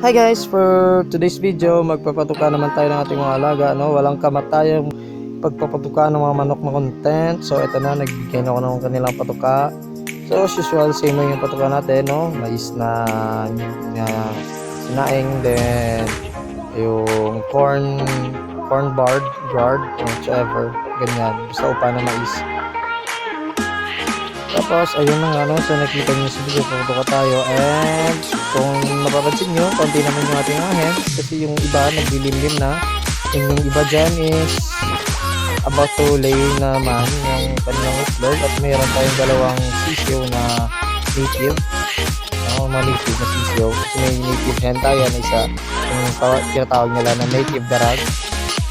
Hi guys, for today's video, magpapatuka naman tayo ng ating mga alaga, no? Walang kamatayang pagpapatuka ng mga manok na content. So ito na, nagbigay na ako ng kanilang patuka. So as usual, same lang yung patuka natin, no? Mais na sinaing, then yung corn gourd, whichever, ganyan, basta upa na mais. Tapos ayun na nga, no? So nakita nyo sa video, patuka tayo, and kung mapapansin nyo, konti naman yung ating ahen kasi yung iba naglilimlim na, and yung iba dyan is about to lay naman yung kanilang itlog. At mayroon tayong dalawang sisiyo na native, mga native na sisiyo, kasi may native hen tayo na isa, yung tinatawag nila na native darag.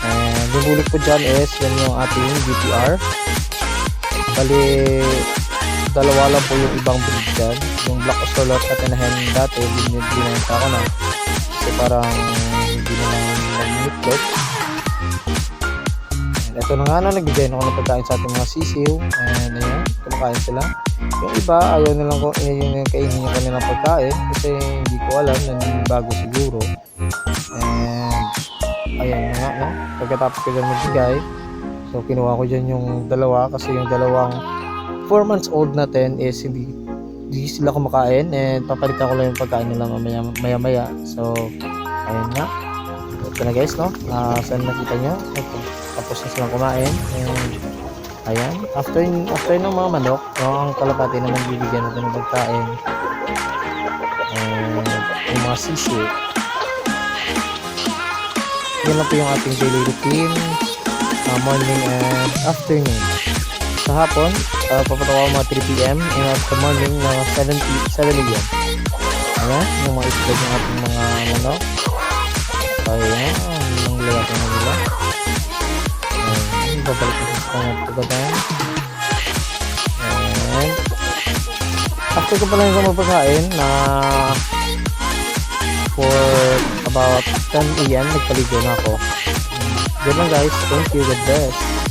And yung bulik po dyan is yan yung ating GPR. Bali dalawa lang po yung ibang breed dyan. Yung black ocelot at hen dati, binenta ko na kasi parang hindi naman nag-itlog. Ito na nga, nagbigay na ako ng pagkain sa ating mga sisiw, and ayan, kumakain sila. Yung iba, ayaw nilang kainin yung kanilang pagkain kasi hindi ko alam, bago siguro. And ayan na nga, no? Pagkatapos ko dyan magbigay, so kinuha ko dyan yung dalawa kasi yung dalawang 4 months old natin is hindi sila kumakain, and papalitan ko lang yung pagkain nila maya maya. So ayun nga, ito na guys, no? Saan nakita nyo, tapos na silang kumain. And ayan, after ng mga manok, no, ang kalapati naman bibigyan natin ng pagkain, and yung mga sisi. Yan lang po yung ating daily routine, morning and afternoon. Sa hapon, papatawa ko mga 3 PM, and sa morning mga 7 AM. Ayan, yung mga itlog ng ating mga manok. Ayan, yung lalaki na nila. Ayan, babalik na sa mga pagkatan. Ayan, after ko pala yung magpakain na for about 10 AM, nagpaligo na ako. Good lang guys, thank you, God bless.